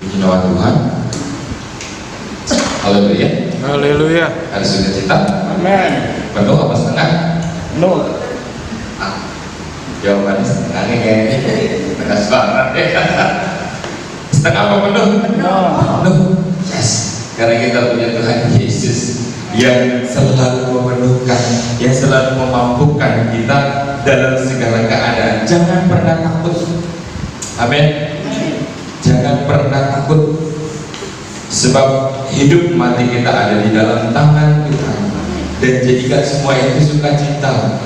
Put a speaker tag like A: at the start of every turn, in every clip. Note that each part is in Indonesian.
A: Puji nama Tuhan. Haleluya.
B: Haleluya.
A: Hari sukacita.
B: Amin.
A: Penuh apa setengah?
B: Penuh.
A: Jawabannya setengah nih kayaknya. Setengah suara deh. Setengah apa penuh? Penuh. Yes. Karena kita punya Tuhan Yesus yang selalu memenuhkan, yang selalu memampukan kita dalam segala keadaan. Jangan pernah takut. Amin. Jangan pernah takut, sebab hidup mati kita ada di dalam tangan Tuhan, dan jadikan semua itu sukacita.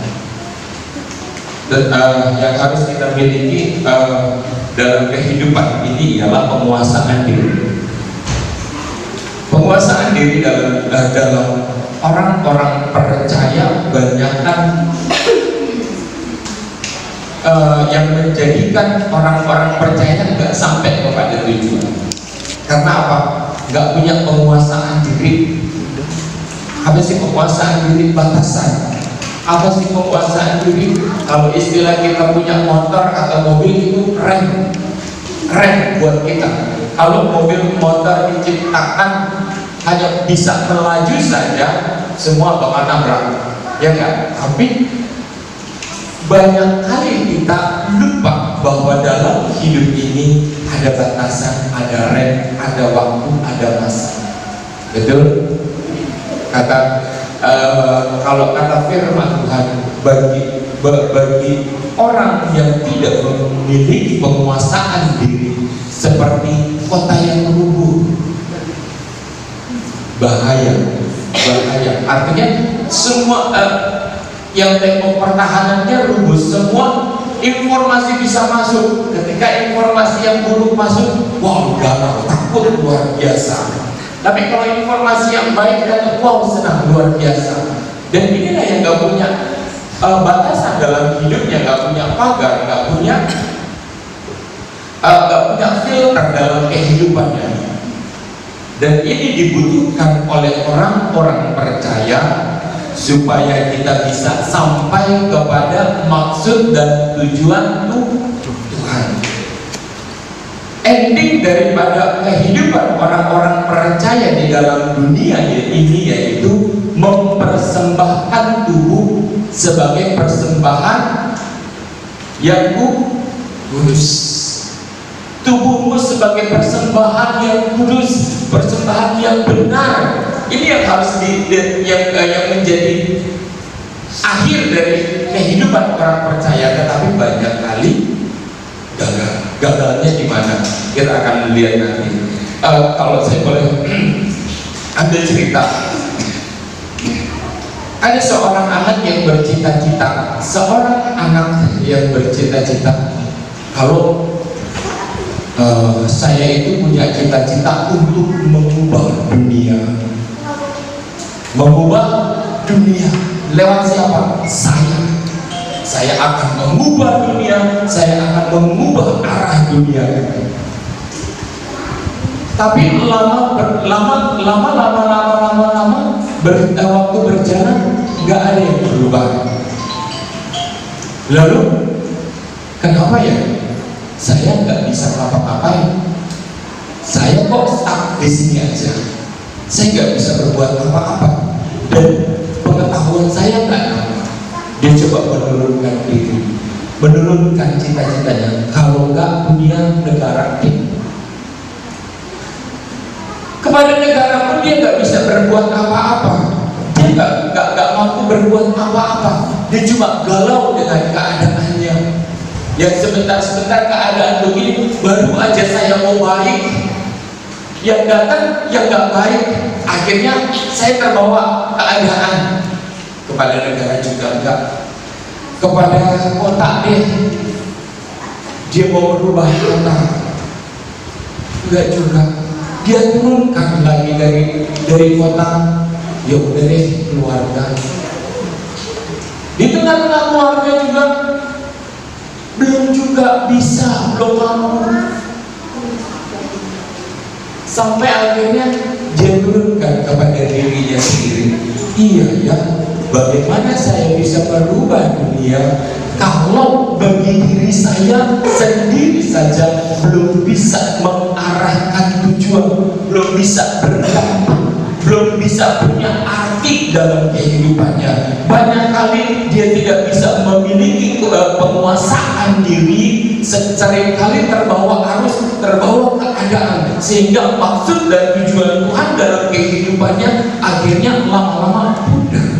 A: Dan yang harus kita miliki dalam kehidupan ini ialah penguasaan diri. Penguasaan diri dalam orang-orang percaya banyakkan yang menjadikan orang-orang percaya nggak sampai kepada tujuan. Karena apa? Nggak punya penguasaan diri. Apa sih penguasaan diri? Batasan. Apa sih penguasaan diri? Kalau istilah kita punya motor atau mobil itu rem buat kita. Kalau mobil motor diciptakan hanya bisa melaju saja, semua bakal nabrak, ya nggak? Tapi banyak kali kita lupa bahwa dalam hidup ini ada batasan, ada rem, ada waktu, ada masa. Betul? Kalau kata firman Tuhan, bagi orang yang tidak memiliki penguasaan diri seperti kota yang rubuh, bahaya. Artinya semua yang tembok pertahanannya rubuh, semua informasi bisa masuk. Ketika informasi yang buruk masuk, wow, galau, takut luar biasa. Tapi kalau informasi yang baik datang, wow, senang luar biasa. Dan inilah yang gak punya batasan dalam hidupnya, gak punya pagar, gak punya filter dalam kehidupannya. Dan ini dibutuhkan oleh orang-orang percaya supaya kita bisa sampai kepada maksud dan tujuan Tuhan. Ending daripada kehidupan orang-orang percaya di dalam dunia ini yaitu mempersembahkan tubuh sebagai persembahan yang kudus. Tubuhmu sebagai persembahan yang kudus, persembahan yang benar. Ini yang harus yang menjadi akhir dari kehidupan orang percaya. Tetapi banyak kali gagalnya di mana? Kita akan melihat nanti. Kalau saya boleh ambil cerita, ada seorang anak yang bercita-cita, kalau saya itu punya cita-cita untuk mengubah dunia. Lewat siapa? Saya akan mengubah dunia, saya akan mengubah arah dunia. Tapi lama waktu berjalan nggak ada yang berubah. Lalu kenapa ya? Saya nggak bisa ngapa-ngapain. Saya kok stuck di sini aja. Saya nggak bisa berbuat apa-apa. Dan pengetahuan saya nggak nambah. Dia coba menurunkan diri, menurunkan cita-citanya. Kalau nggak punya negara ini, kepada negara pun dia nggak bisa berbuat apa-apa. Dia nggak mampu berbuat apa-apa. Dia cuma galau dengan keadaannya. Yang sebentar-sebentar keadaan begini, baru aja saya mau baik, yang datang yang nggak baik. Akhirnya saya terbawa keadaan. Kepada negara juga enggak, kepada kota dia mau merubah kota enggak juga. Dia turunkan lagi dari kota, ya udah deh keluarga. Di tengah-tengah keluarga juga belum juga bisa, belum mampu. Sampai akhirnya dia turunkan kepada dirinya sendiri. Iya ya, bagaimana saya bisa merubah dunia kalau bagi diri saya sendiri saja belum bisa mengarahkan bisa berdampak, belum bisa punya arti dalam kehidupannya. Banyak kali dia tidak bisa memiliki penguasaan diri, seringkali terbawa arus, terbawa keadaan, sehingga maksud dan tujuan Tuhan dalam kehidupannya akhirnya lama-lama pudar.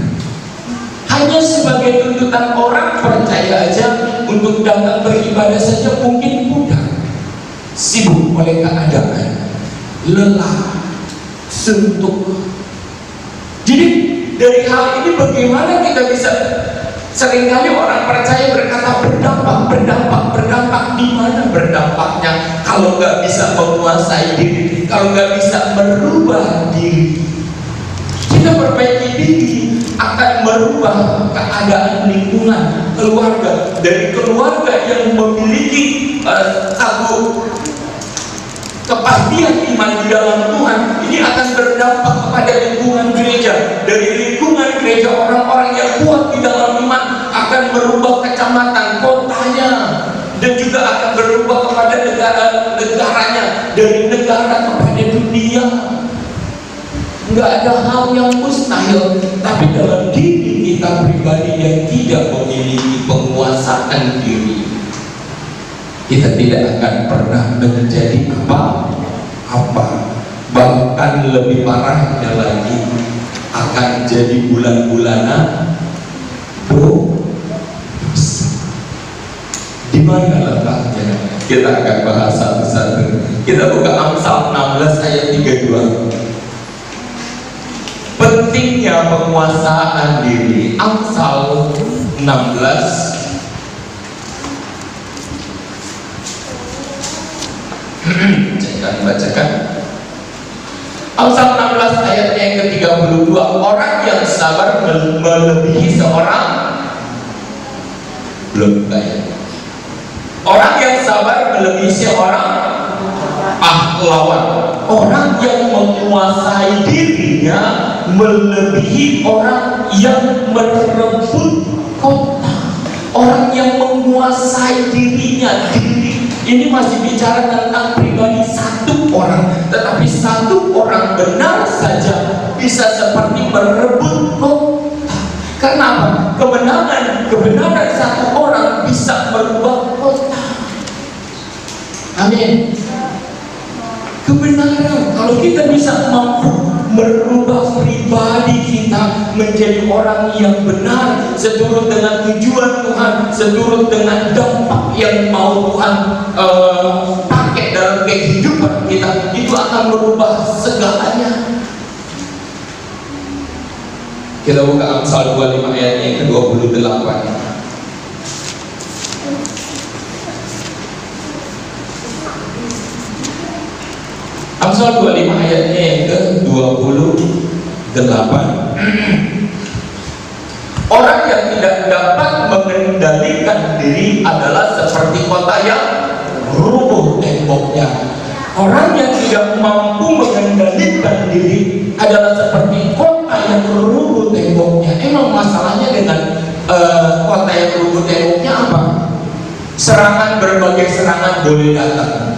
A: Hanya sebagai tuntutan orang percaya aja untuk datang beribadah saja mungkin pudar, sibuk oleh keadaan, lelah, suntuk. Jadi dari hal ini bagaimana kita bisa, seringkali orang percaya berkata berdampak, di mana berdampaknya kalau nggak bisa menguasai diri, kalau nggak bisa merubah diri. Kita perbaiki diri akan merubah keadaan lingkungan, keluarga. Dari keluarga yang memiliki kepastian iman di dalam Tuhan, ini akan berdampak kepada lingkungan gereja. Dari lingkungan gereja, orang-orang yang kuat di dalam iman akan merubah kecamatan, kotanya, dan juga akan berubah kepada negaranya, dari negara kepada dunia. Nggak ada hal yang mustahil, tapi dalam diri kita pribadi yang tidak memiliki penguasaan diri, kita tidak akan pernah menjadi apa-apa. Bahkan lebih parahnya lagi, akan jadi bulan-bulanan dosa. Di mana letaknya? Kita akan bahas satu-satu. Kita buka Amsal 16 ayat 32. Pentingnya penguasaan diri. Amsal 16 saya akan bacakan. Amsal 16 ayat yang ke-32. Orang yang sabar melebihi seorang, belum bayar. Orang yang sabar melebihi seorang pahlawan. Orang yang menguasai dirinya melebihi orang yang merebut kota. Orang yang menguasai dirinya, diri ini masih bicara tentang pribadi satu orang, tetapi satu orang benar saja bisa seperti merebut kota. Kenapa? Kebenaran satu orang bisa merubah kota. Amin. Kebenaran, kalau kita bisa mampu merubah pribadi kita menjadi orang yang benar, seturut dengan tujuan Tuhan, seturut dengan dampak yang mau Tuhan pakai dalam kehidupan kita, itu akan merubah segalanya. Kita buka Amsal 25 ayatnya yang ke-28. Amsal 25 ayatnya yang ke-28. Orang yang tidak dapat mengendalikan diri adalah seperti kota yang rubuh temboknya. Orang yang tidak mampu mengendalikan diri adalah seperti kota yang rubuh temboknya. Emang masalahnya dengan kota yang rubuh temboknya apa? Berbagai serangan boleh datang,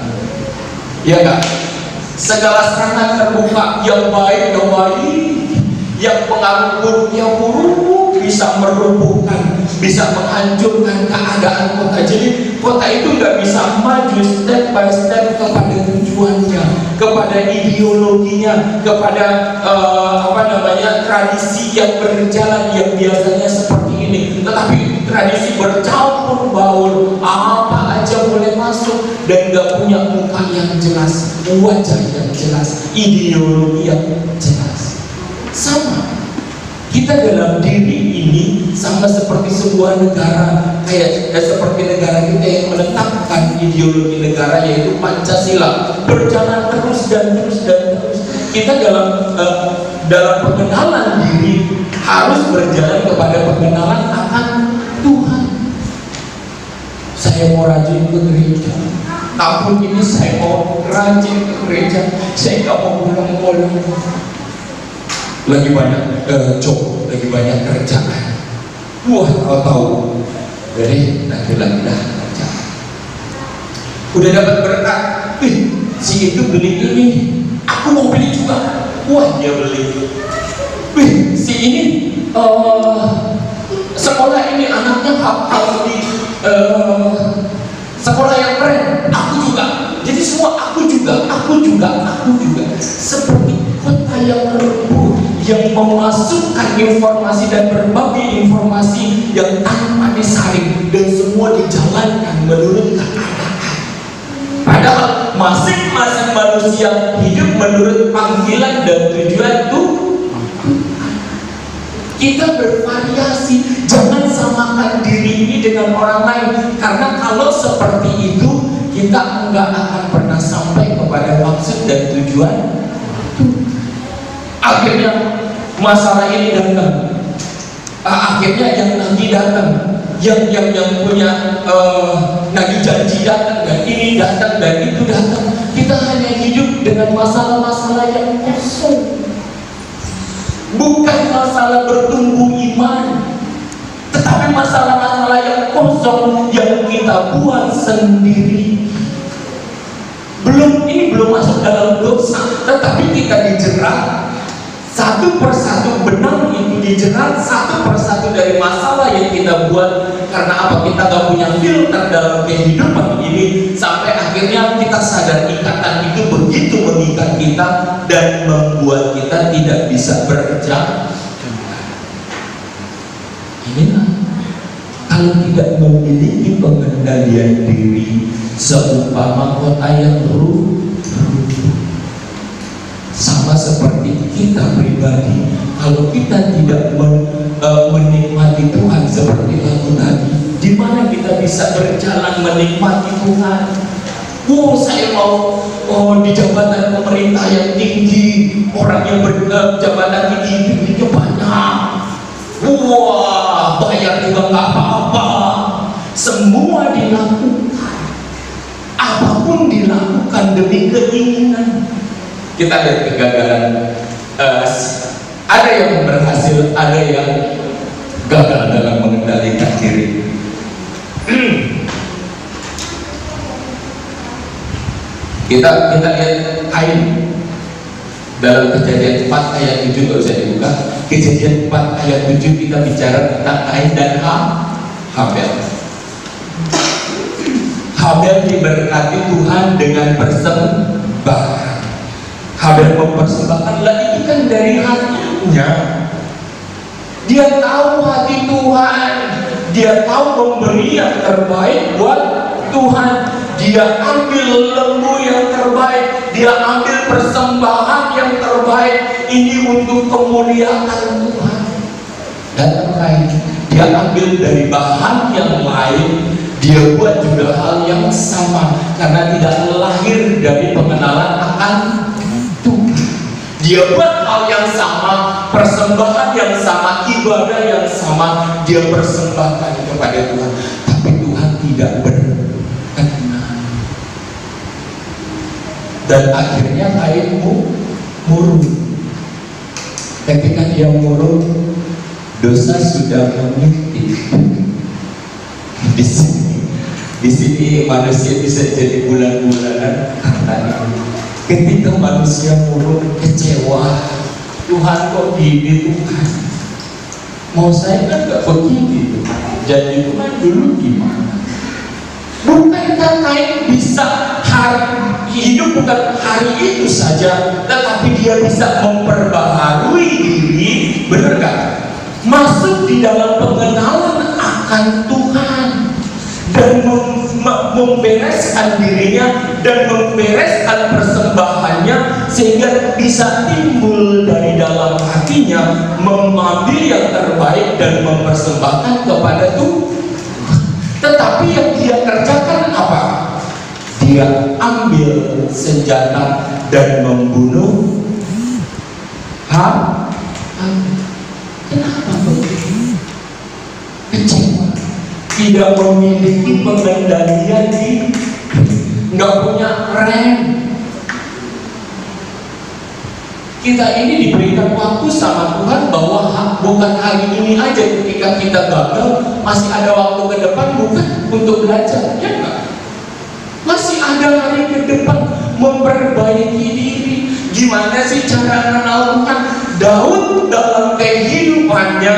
A: ya kan? Segala serangan terbuka, yang baik, yang pengaruh buruk, yang buruk bisa merubuhkan, bisa menghancurkan keadaan kota. Jadi kota itu nggak bisa maju step by step kepada tujuannya, kepada ideologinya, kepada tradisi yang berjalan yang biasanya seperti ini. Tetapi tradisi bercampur baur, apa aja boleh masuk, dan nggak punya muka yang jelas, wajah yang jelas, ideologi yang jelas. Sama, kita dalam diri ini sama seperti sebuah negara, kayak seperti negara kita yang menetapkan ideologi negara, yaitu Pancasila, berjalan terus dan terus. Kita dalam pengenalan diri harus berjalan kepada pengenalan akan Tuhan. Saya mau rajin ke gereja, tahun ini saya mau rajin ke gereja, saya nggak mau bolong-bolong. Lagi banyak job, lagi banyak kerjaan. Wah, tahu, jadi nanti lagi dah kerjaan. Udah dapat berkat, si itu beli ini, aku mau beli sekolah ini anaknya harus di sekolah yang keren, aku juga. Jadi semua aku juga. Seperti kota yang rebur, yang memasukkan informasi dan berbagai informasi yang tanpa disaring dan semua dijalankan menurut keadaan. Padahal masing-masing manusia hidup menurut panggilan dan tujuan Tuhan. Kita bervariasi, jangan samakan diri ini dengan orang lain, karena kalau seperti itu kita enggak akan pernah sampai kepada maksud dan tujuan. Akhirnya masalah ini datang, akhirnya yang lagi datang, yang punya nagih janji datang, dan ini datang dan itu datang. Kita hanya hidup dengan masalah-masalah yang kosong. Bukan masalah bertumbuh iman, tetapi masalah-masalah yang kosong yang kita buat sendiri. Ini belum masuk dalam dosa, tetapi kita dijerat satu persatu, benang itu dijerat satu persatu dari masalah yang kita buat. Karena apa? Kita gak punya filter dalam kehidupan ini, sampai akhirnya kita sadar ikatan itu begitu mengikat kita dan membuat kita tidak bisa berjalan. Inilah kalau tidak memiliki pengendalian diri, seumpama kota yang runtuh. Sama seperti kita pribadi, kalau kita tidak menikmati Tuhan seperti lagu tadi, di mana kita bisa berjalan menikmati Tuhan? Saya mau di jabatan pemerintah yang tinggi, orang yang berjabatan tinggi itu banyak. Bayar juga nggak apa-apa. Semua dilakukan, apapun dilakukan demi keinginan. Kita lihat kegagalan, ada yang berhasil, ada yang gagal dalam mengendalikan diri. Kita lihat Kain dalam Kejadian 4 ayat 7, kalau saya dibuka Kejadian 4 ayat 7, kita bicara tentang Kain dan Habel. Habel diberkati Tuhan dengan persembahan. Habel mempersembahkan, lah itu kan dari hatinya. Dia tahu hati Tuhan, dia tahu memberi yang terbaik buat Tuhan. Dia ambil lembu yang terbaik, dia ambil persembahan yang terbaik. Ini untuk kemuliaan Tuhan. Dan Kain, dia ambil dari bahan yang lain, dia buat juga hal yang sama, karena tidak lahir dari pengenalan akan Tuhan. Dia buat hal yang sama, persembahan yang sama, ibadah yang sama, dia persembahkan kepada Tuhan. Tapi Tuhan tidak berkenan. Dan akhirnya Kain murung. Ketika dia murung, dosa sudah mengintip. Di sini manusia bisa jadi bulan-bulanan karena ini. Ketika manusia murung, kecewa, Tuhan kok gini Tuhan? Mau saya kan gak begini Tuhan. Janji Tuhan dulu gimana? Bukankah Kain bisa hidup bukan hari itu saja, tetapi dia bisa memperbaharui diri, benar gak? Masuk di dalam pengenalan akan Tuhan dan membereskan dirinya dan membereskan persembahannya, sehingga bisa timbul dari dalam hatinya mengambil yang terbaik dan mempersembahkan kepada Tuhan. Tetapi yang dia kerjakan apa? Dia ambil senjata dan membunuh Habel. Kenapa begitu? Kecewa, tidak memiliki pengendalian diri, nggak punya rem. Kita ini diberikan waktu sama Tuhan bahwa bukan hari ini aja ketika kita gagal, masih ada waktu ke depan bukan untuk belajar, ya enggak? Masih ada hari ke depan memperbaiki diri. Gimana sih cara mengenal Tuhan? Daud dalam kehidupannya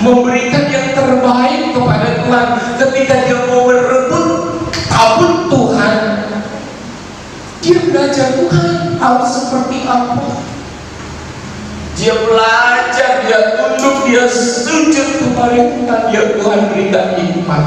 A: memberikan yang terbaik kepada Tuhan. Ketika dia mau merebut tabut Tuhan, dia belajar Tuhan harus seperti apa. Dia belajar, dia tunduk, dia sujud kepada Tuhan. Ya Tuhan, berikan hikmat.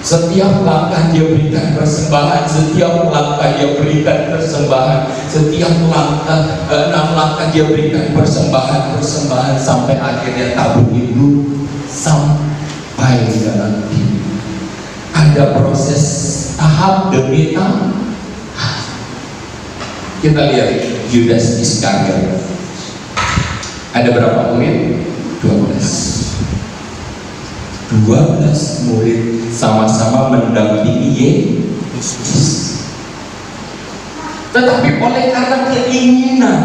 A: Setiap langkah dia berikan persembahan, setiap langkah dia berikan persembahan, setiap langkah 6 langkah dia berikan persembahan sampai akhirnya tabut itu sampai dalam diri. Ada proses tahap demi tahap. Kita lihat Yudas Iskariot. Ada berapa murid? 12 murid sama-sama mendampingi Yesus. Tetapi oleh karena keinginan,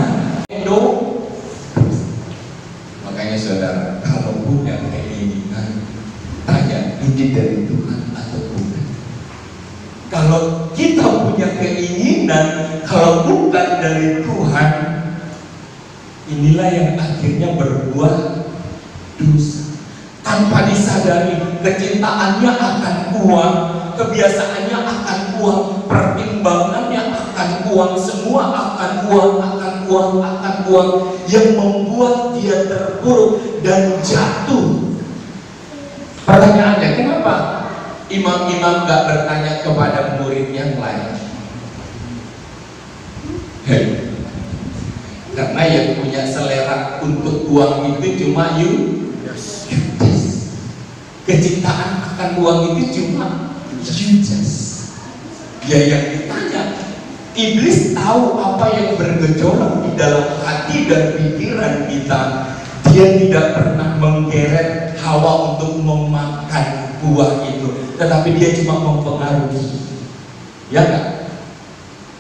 A: makanya saudara, kalau punya keinginan, tanya ini dari Tuhan atau bukan. Kalau kita punya keinginan, kalau bukan dari Tuhan, inilah yang akhirnya berbuah dosa. Tanpa disadari, kecintaannya akan uang, kebiasaannya akan uang, pertimbangannya akan uang, semua akan uang, yang membuat dia terpuruk dan jatuh. Pertanyaannya, kenapa imam-imam gak bertanya kepada murid yang lain? Karena yang punya selera untuk uang itu cuma Yudas. Kecintaan akan uang itu cuma Yudas. Ya yang ditanya, iblis tahu apa yang bergejolak di dalam hati dan pikiran kita. Dia tidak pernah menggeret Hawa untuk memakan buah itu, tetapi dia cuma mempengaruhi. Ya kan?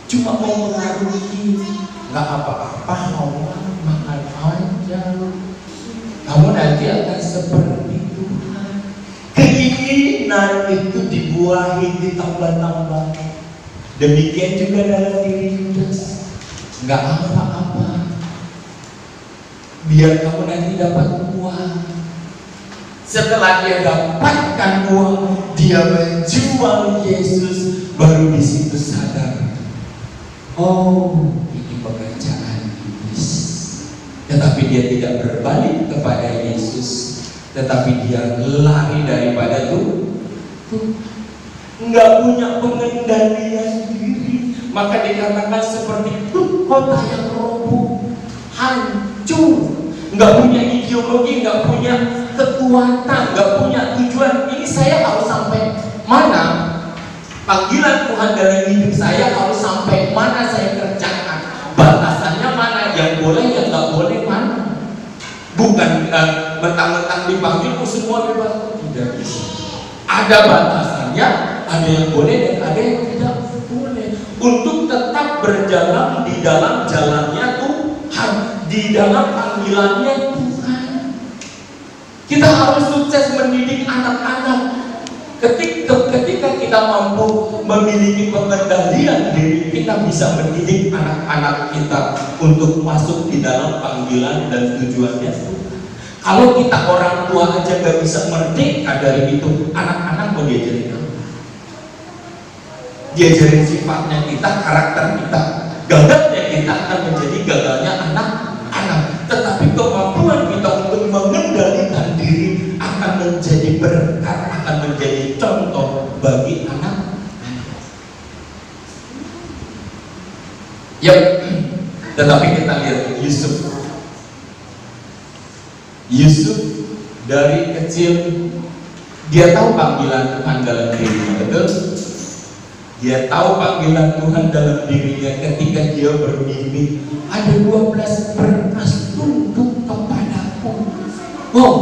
A: Cuma mempengaruhi. Nggak apa-apa, Hawa, makan aja. Kamu nanti akan seperti Tuhan. Keinginan itu dibuahi, ditambah-tambah. Demikian juga dalam diri Yudas. Nggak apa-apa, biar kamu nanti dapat uang. Setelah dia dapatkan uang, dia menjual Yesus. Baru di situ sadar, oh, pekerjaan iblis. Tetapi dia tidak berbalik kepada Yesus, tetapi dia lari daripada Tuhan. Nggak punya pengendalian diri, maka dikatakan seperti kota yang roboh, hancur. Nggak punya ideologi, nggak punya kekuatan, nggak punya tujuan. Ini saya harus sampai mana? Panggilan Tuhan dalam hidup saya harus sampai mana saya kerjakan? Batasannya mana? Yang boleh, yang nggak boleh mana? Bukan mentang-mentang dipanggil semua bebas. Tidak bisa. Ada batasannya, ada yang boleh dan ada yang tidak boleh. Untuk tetap berjalan di dalam jalannya Tuhan, di dalam panggilannya Tuhan. Kita harus sukses mendidik anak-anak. Ketika kita mampu memiliki pengendalian diri, kita bisa mendidik anak-anak kita untuk masuk di dalam panggilan dan tujuannya. Kalau kita orang tua aja gak bisa merdeka dari itu, anak-anak mau diajarin apa? Diajarin sifatnya kita, karakter kita. Gagalnya kita akan menjadi gagalnya anak-anak. Tetapi kemampuan kita untuk mengendalikan diri akan menjadi berkat, akan menjadi contoh bagi anak-anak. Ya, tetapi kita lihat Yusuf dari kecil dia tahu panggilan Tuhan dalam dirinya, betul? Dia tahu panggilan Tuhan dalam dirinya ketika dia bermimpi ada 12 berkas tunduk kepadaku. Oh,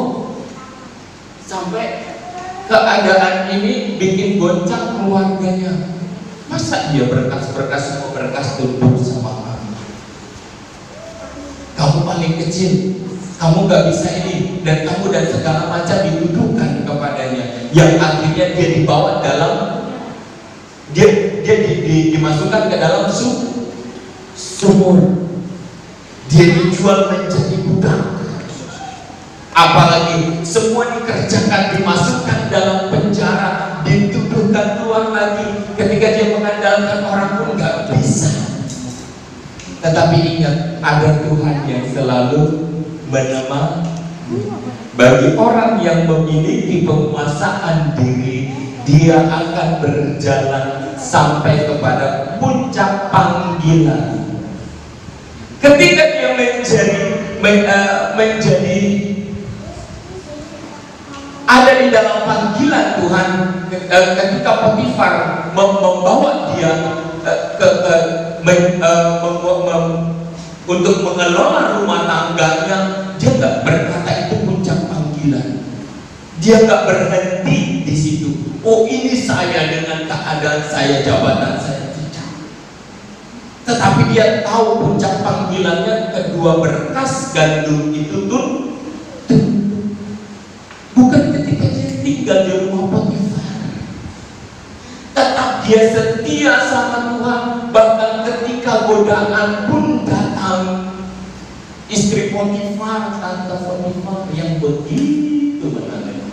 A: sampai keadaan ini bikin goncang keluarganya. Masa dia berkas-berkas semua berkas tunduk sama kamu? Kamu paling kecil, kamu gak bisa ini, dan kamu dan segala macam dituduhkan kepadanya, yang akhirnya dia dibawa dalam dimasukkan ke dalam sumur. Dia dijual menjadi budak. Apalagi semua dikerjakan, dimasukkan dalam penjara, dituduhkan keluar lagi. Ketika dia mengandalkan orang pun nggak bisa. Tetapi ingat, ada Tuhan yang selalu menemani. Bagi orang yang memiliki penguasaan diri, dia akan berjalan sampai kepada puncak panggilan. Ketika dia menjadi ada di dalam panggilan Tuhan, ketika Potifar membawa dia untuk mengelola rumah tangganya, dia nggak berkata itu puncak panggilan. Dia nggak berhenti di situ. Oh, ini saya dengan keadaan saya, jabatan saya, tidak. Tetapi dia tahu puncak panggilannya, kedua berkas gandum itu tuh bukan ketika dia tinggal di rumah Potifar. Tetap dia setia sama Tuhan, bahkan ketika godaan pun datang. Istri Potifar, tante Potifar yang begitu menangani.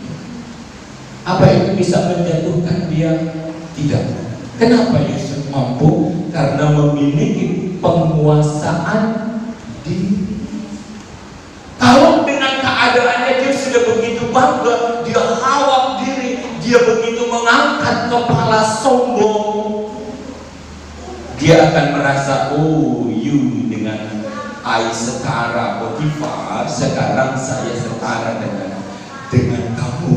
A: Apa itu bisa menjatuhkan dia? Tidak. Kenapa Yusuf mampu? Karena memiliki penguasaan diri. Kalau dengan keadaannya dia sudah begitu bangga, dia hawak diri, dia begitu mengangkat kepala sombong, dia akan merasa, oh, you dengan I setara Potifar, sekarang saya setara dengan kamu.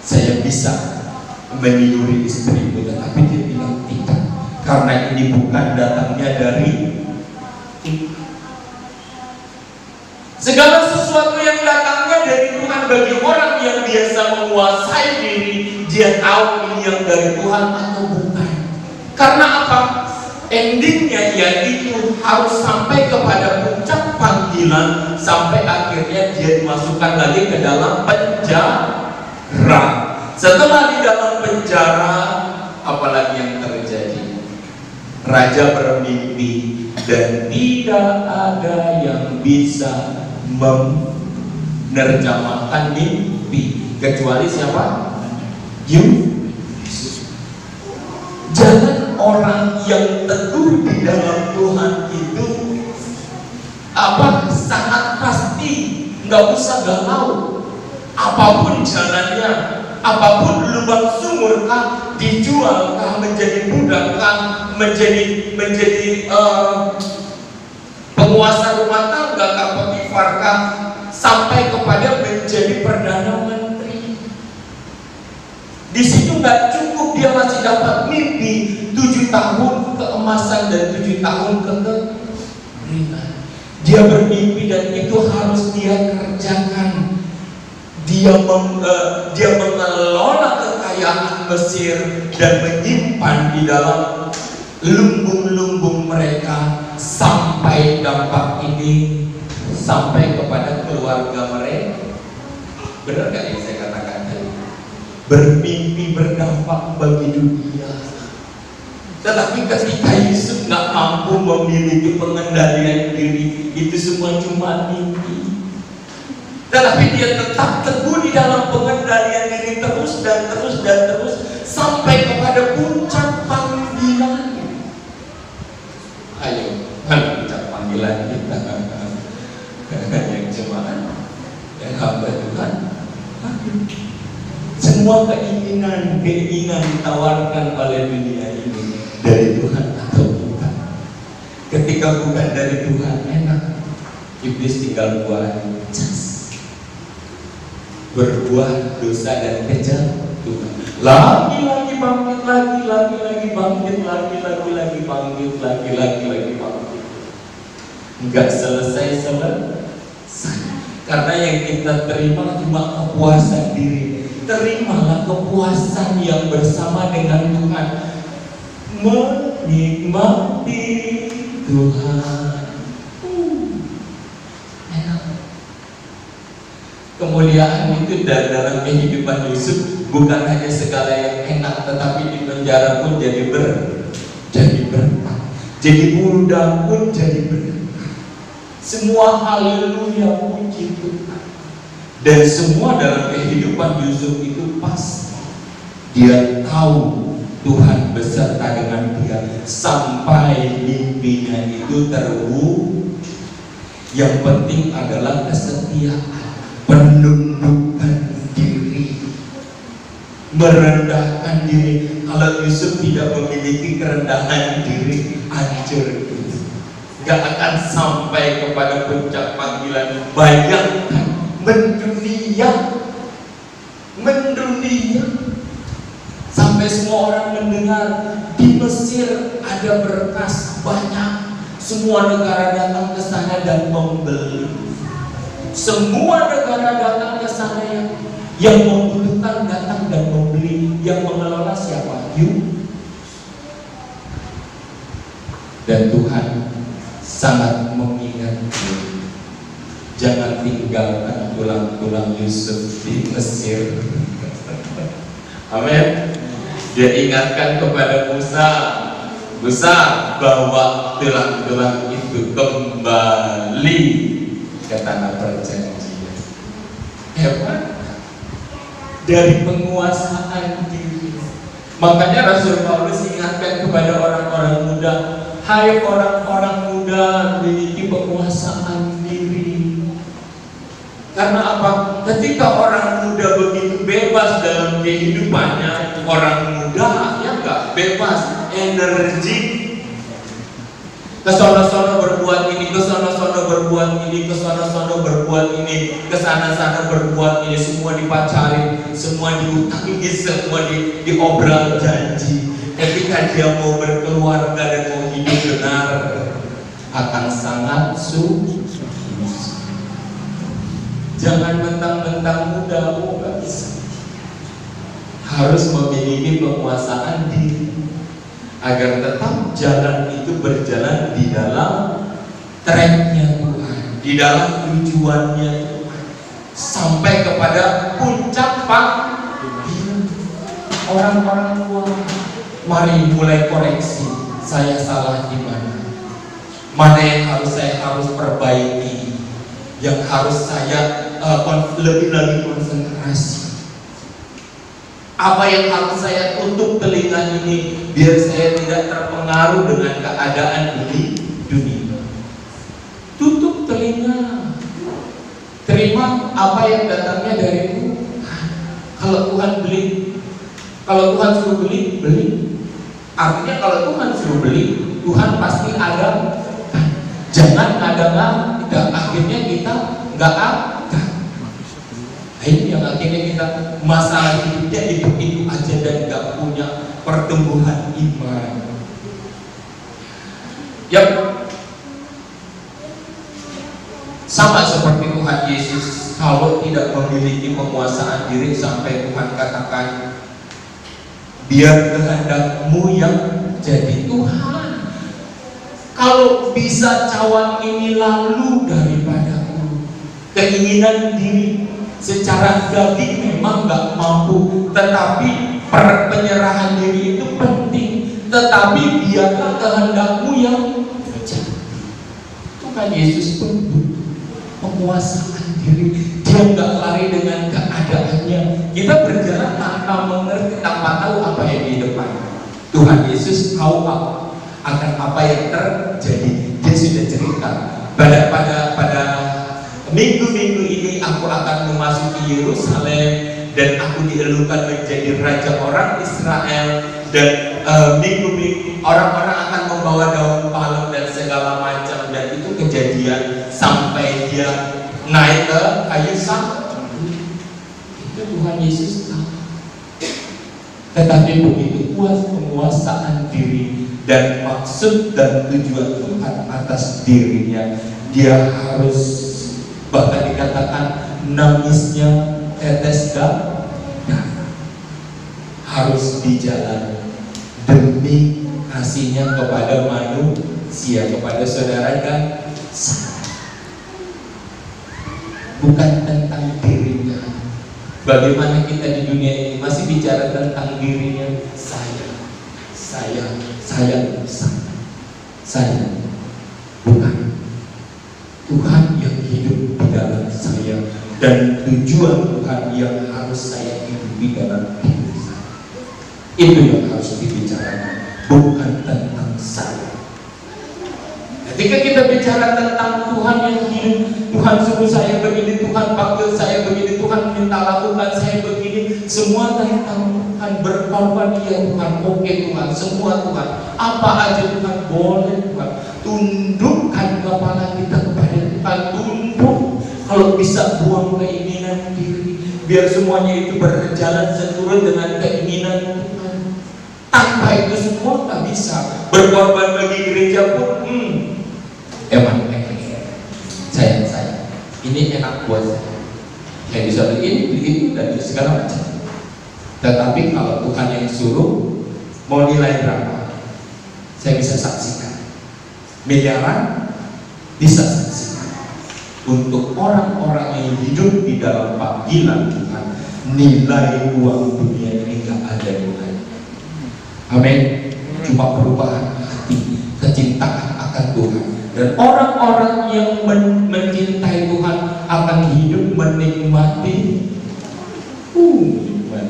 A: Saya bisa meniuri istrimu. Tetapi dia bilang tidak, karena ini bukan datangnya dari segala sesuatu yang datangnya dari Tuhan. Bagi orang yang biasa menguasai diri, dia tahu ini yang dari Tuhan atau bukan. Karena apa? Endingnya yaitu harus sampai kepada puncak panggilan, sampai akhirnya dia dimasukkan lagi ke dalam penjara. Setelah di dalam penjara, apalagi yang terjadi? Raja bermimpi dan tidak ada yang bisa menerjemahkan mimpi kecuali siapa? Yesus. Jangan orang yang teguh di dalam Tuhan itu sangat pasti, nggak usah galau. Apapun jalannya, apapun lubang sumur kah, dijual kah, menjadi budak kah, menjadi penguasa rumah tangga kah, Potifar kah, sampai kepada menjadi perdana menteri. Di situ nggak cukup dia masih dapat mimpi 7 tahun keemasan dan 7 tahun kekeringan. Dia bermimpi dan itu harus dia kerjakan. Dia mengelola kekayaan Mesir dan menyimpan di dalam lumbung-lumbung mereka sampai dampak ini sampai kepada keluarga mereka. Benar gak yang saya katakan tadi? Bermimpi berdampak bagi dunia. Tetapi ketika Yusuf nggak mampu memiliki pengendalian diri, itu semua cuma mimpi. Tetapi dia tetap teguh di dalam pengendalian diri terus dan terus dan terus sampai kepada puncak panggilan. Ayo, puncak panggilan kita yang jemaat, yang hamba Tuhan. Semua keinginan ditawarkan oleh dunia ini dari Tuhan atau bukan. Ketika bukan dari Tuhan, enak. Iblis tinggal buat berbuat dosa dan kejam Tuhan. Lagi-lagi bangkit, lagi-lagi bangkit, lagi-lagi bangkit, lagi-lagi bangkit. Enggak selesai. Karena yang kita terima cuma kepuasan diri. Terimalah kepuasan yang bersama dengan Tuhan, menikmati Tuhan. Kemuliaan itu dalam kehidupan Yusuf bukan hanya segala yang enak, tetapi di penjara pun jadi berkah, jadi muda pun jadi berkah. Semua haleluya, puji Tuhan. Dan semua dalam kehidupan Yusuf itu pasti dia tahu Tuhan beserta dengan dia sampai mimpinya itu terwujud. Yang penting adalah kesetiaan, penundukan diri, merendahkan diri. Kalau Yusuf tidak memiliki kerendahan diri, hancur. Gak akan sampai kepada puncak panggilan. Bayangkan mendunia sampai semua orang mendengar di Mesir ada berkas banyak. Semua negara datang ke sana dan membeli. Semua negara datang ke sana yang membutuhkan datang dan membeli. Yang mengelola siapa? Dan Tuhan sangat mengingatkan, jangan tinggalkan tulang-tulang Yusuf di Mesir. Amin. Dia ingatkan kepada Musa, bawa tulang-tulang itu kembali ke tanah perjanjian. Hebat. Dari penguasaan diri. Makanya Rasul Paulus ingatkan kepada orang-orang muda, hai orang-orang muda, memiliki penguasaan diri. Karena apa? Ketika orang muda begitu bebas dalam kehidupannya, orang muda ya enggak bebas, energi. Kesono-sono berbuat ini, kesono-sono berbuat ini, kesono-sono berbuat ini, kesana-sana berbuat ini, semua dipacarin, semua diutangi, semua diobral janji. Ketika dia mau berkeluarga dan mau hidup benar, akan sangat susah. Jangan mentang-mentang muda, nggak bisa. Harus memiliki penguasaan diri agar tetap jalan itu berjalan di dalam tracknya Tuhan, di dalam tujuannya Tuhan, sampai kepada puncak panggilan. Orang-orang tua, mari mulai koreksi, saya salah di mana yang saya harus perbaiki, yang harus saya lebih lagi konsentrasi. Apa yang harus saya tutup telinga ini biar saya tidak terpengaruh dengan keadaan dunia. Tutup telinga, terima apa yang datangnya dari Tuhan. Kalau Tuhan suruh beli, beli. Artinya kalau Tuhan suruh beli, Tuhan pasti ada. Jangan ada akhirnya kita nggak ada. Ini yang akhirnya kita masalah hidupnya itu aja dan nggak punya pertumbuhan iman. Yang sama seperti Tuhan Yesus, kalau tidak memiliki penguasaan diri sampai Tuhan katakan, biar kehendakmu yang jadi Tuhan. Kalau bisa cawan ini lalu daripadaku, keinginan diri secara daging memang nggak mampu, tetapi penyerahan diri itu penting. Tetapi biarlah kehendakmu yang terjadi. Tuhan Yesus pun penguasaan diri. Dia nggak lari dengan keadaannya. Kita berjalan tanpa mengerti, tanpa tahu apa yang di depan. Tuhan Yesus tahu akan apa yang terjadi. Dia sudah cerita pada minggu-minggu ini aku akan memasuki Yerusalem dan aku dielukan menjadi raja orang Israel, dan minggu-minggu orang-orang akan membawa daun palem dan segala macam, dan itu kejadian sampai dia naik ke kayu salib. Itu Tuhan Yesus tahu. Tetapi begitu kuat penguasaan diri dan maksud dan tujuan Tuhan atas dirinya, dia harus, bahkan dikatakan nangisnya tetes darah harus dijalani demi kasihnya kepada manusia, kepada saudara dan saya. Bukan tentang dirinya. Bagaimana kita di dunia ini masih bicara tentang dirinya, saya bukan. Tuhan dan tujuan Tuhan yang harus saya hidupi dalam hidup saya. Itu yang harus dibicarakan, bukan tentang saya. Ketika kita bicara tentang Tuhan yang hidup, Tuhan suruh saya begini, Tuhan panggil saya begini, Tuhan minta lakukan saya begini, semua tentang Tuhan. Berkorban, ya Tuhan, oke Tuhan, semua Tuhan, apa aja Tuhan, boleh Tuhan. Tundukkan kepala kita kepada Tuhan, tunduk. Kalau bisa buang keinginan diri, biar semuanya itu berjalan seturut dengan keinginan Tuhan. Tanpa itu semua nggak bisa. Berkorban bagi gereja pun, emang saya ini enak buat saya bisa beli ini dan segala macam. Tetapi kalau Tuhan yang suruh, mau nilai berapa, saya bisa saksikan. Miliaran bisa saksikan. Untuk orang-orang yang hidup di dalam panggilan Tuhan, nilai uang dunia ini nggak ada nilainya. Amin. Cuma perubahan hati, kecintaan akan Tuhan. Dan orang-orang yang mencintai Tuhan akan hidup menikmati Tuhan,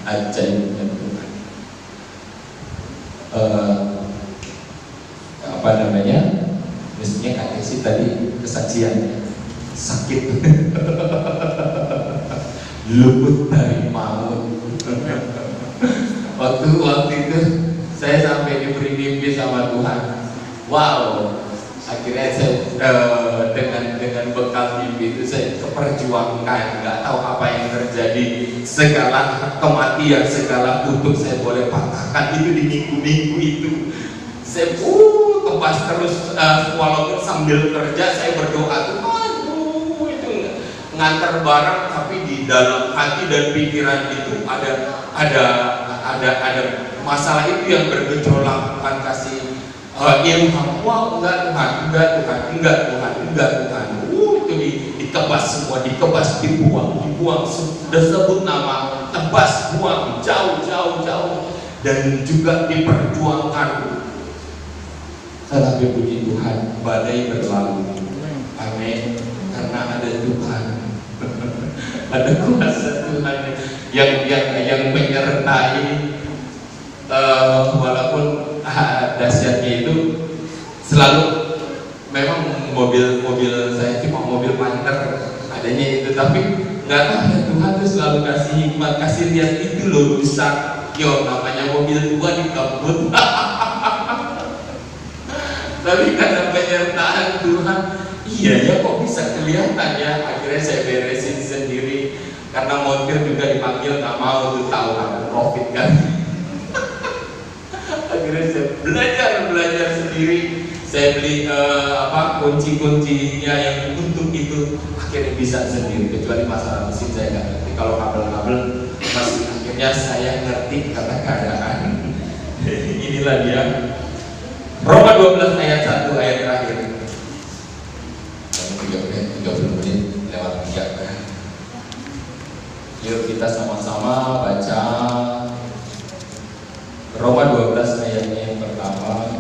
A: ajaibnya Tuhan. Apa namanya? Mestinya kakek sih tadi kesaksian sakit, luput dari maut. Waktu itu saya sampai diberi mimpi sama Tuhan. Wow. Akhirnya saya dengan bekal mimpi itu saya keperjuangkan, nggak tahu apa yang terjadi, segala kematian, segala kutuk saya boleh patahkan itu di minggu-minggu itu. Saya kebas terus, walaupun sambil kerja saya berdoa Tuhan, itu ngantar barang, tapi di dalam hati dan pikiran itu ada masalah itu yang bergejolak. Tuhan kasih ilham, wah enggak Tuhan, itu dikebas semua, dibuang, sudah sebut nama, tebas, buang, jauh, dan juga diperjuangkan. Tetapi puji Tuhan, badai berlalu, amin, karena ada Tuhan, ada kuasa Tuhan yang menyertai, walaupun dahsyatnya itu selalu memang mobil saya cuma mobil Panther adanya itu, tapi nggak tahu ya Tuhan tuh selalu kasih hikmat, kasih lihat itu loh rusak, namanya mobil tua dikebut. Tapi karena penyertaan Tuhan, iya ya kok bisa kelihatan ya. Akhirnya saya beresin sendiri, karena montir juga dipanggil nggak mau tuh, tahu aku profit kan. Akhirnya saya belajar sendiri. Saya beli kunci-kuncinya yang untuk itu, akhirnya bisa sendiri. Kecuali masalah mesin saya nggak ngerti. Kalau kabel-kabel masih, akhirnya saya ngerti karena keadaan. Inilah dia. Roma 12 ayat 1 ayat terakhir. 30 menit lewat 3. Yuk kita sama-sama baca Roma 12 ayatnya yang pertama.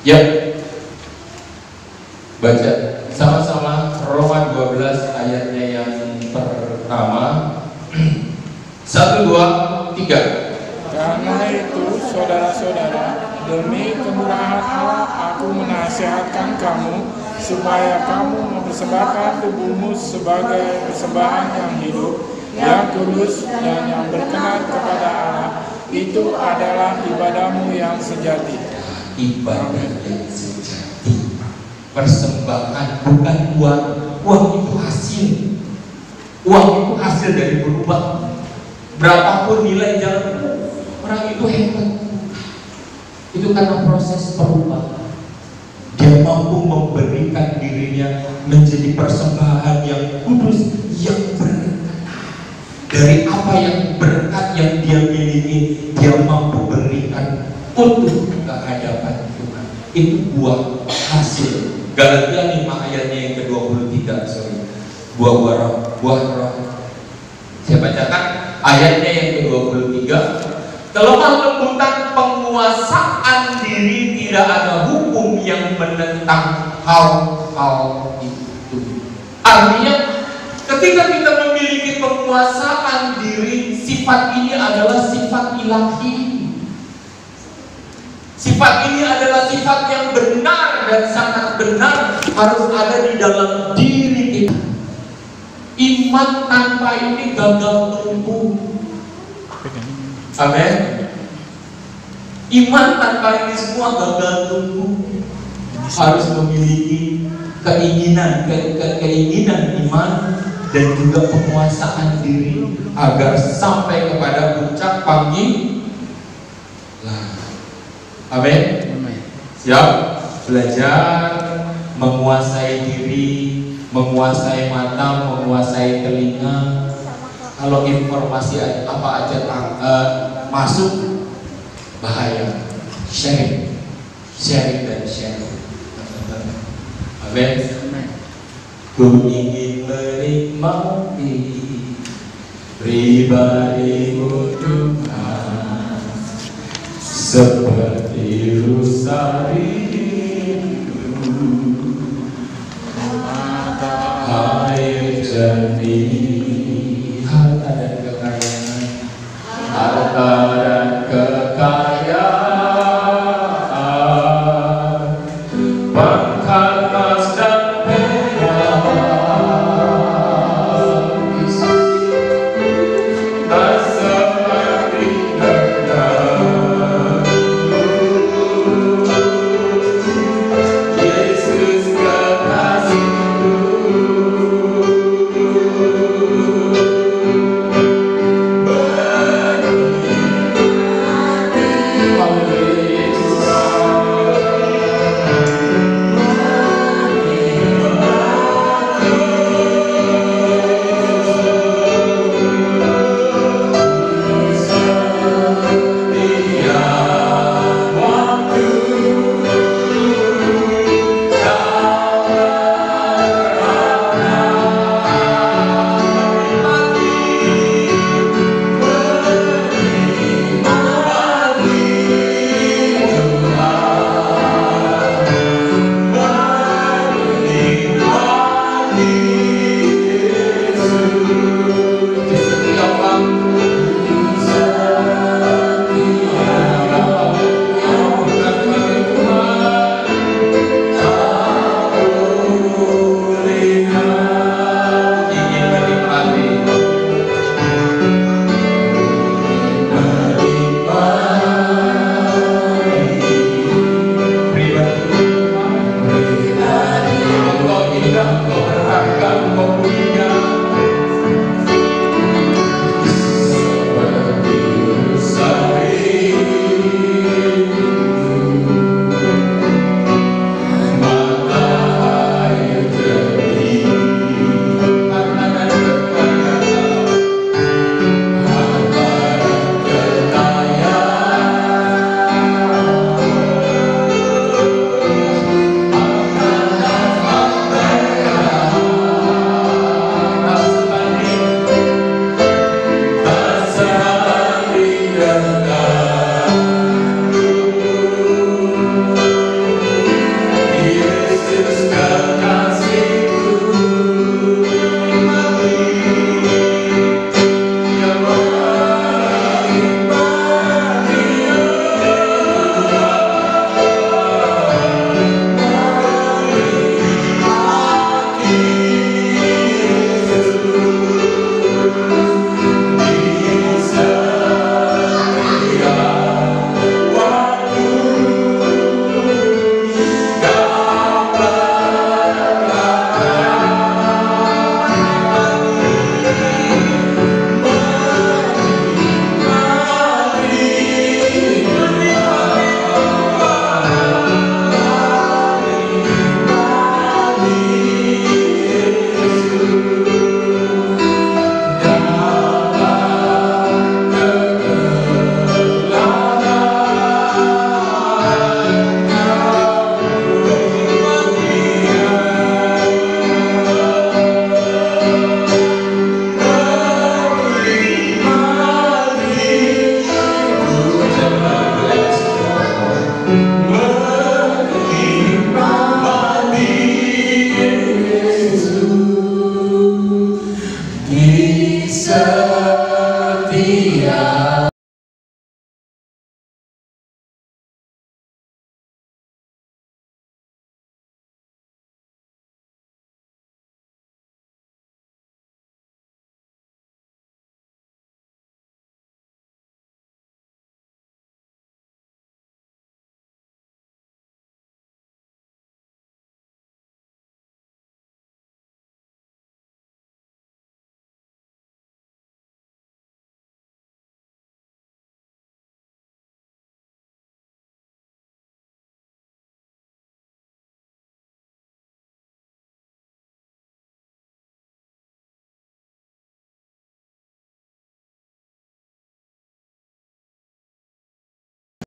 A: Ya, baca sama-sama Roma 12 ayatnya yang pertama. 1, 2, 3.
B: Karena itu saudara-saudara, demi kemurahan Allah aku menasihatkan kamu supaya kamu mempersembahkan tubuhmu sebagai persembahan yang hidup, yang kudus dan yang berkenan kepada Allah. Itu adalah ibadahmu yang sejati.
A: Ibadah yang sejati, persembahan, bukan uang. Uang itu hasil. Uang itu hasil dari berubah. Berapapun nilai jalan orang itu hebat. Itu karena proses perubahan. Dia mampu memberikan dirinya menjadi persembahan yang kudus, yang berkenan. Dari apa yang berkat yang dia miliki, dia mampu berikan untuk kehadapan Tuhan. Itu buah hasil. Galatia 5 ayatnya yang ke-23. buah roh. Saya bacakan ayatnya yang ke-23. Kelemah lembutan penguasaan diri, tidak ada hukum yang menentang hal-hal itu. Artinya ketika kita memiliki penguasaan diri, sifat ini adalah sifat ilahi. Sifat ini adalah sifat yang benar dan sangat benar, harus ada di dalam diri kita. Iman tanpa ini gagal tumbuh. Amin. Iman tanpa ini semua gagal tumbuh. Harus memiliki keinginan iman dan juga penguasaan diri agar sampai kepada puncak panggilan. Amin. Siap? Belajar menguasai diri, menguasai mata, menguasai telinga. Kalau informasi apa aja masuk, bahaya. Sharing dan sharing. Amin. Ku ingin menikmati pribadimu Tuhan, seperti rusa rindu air jernih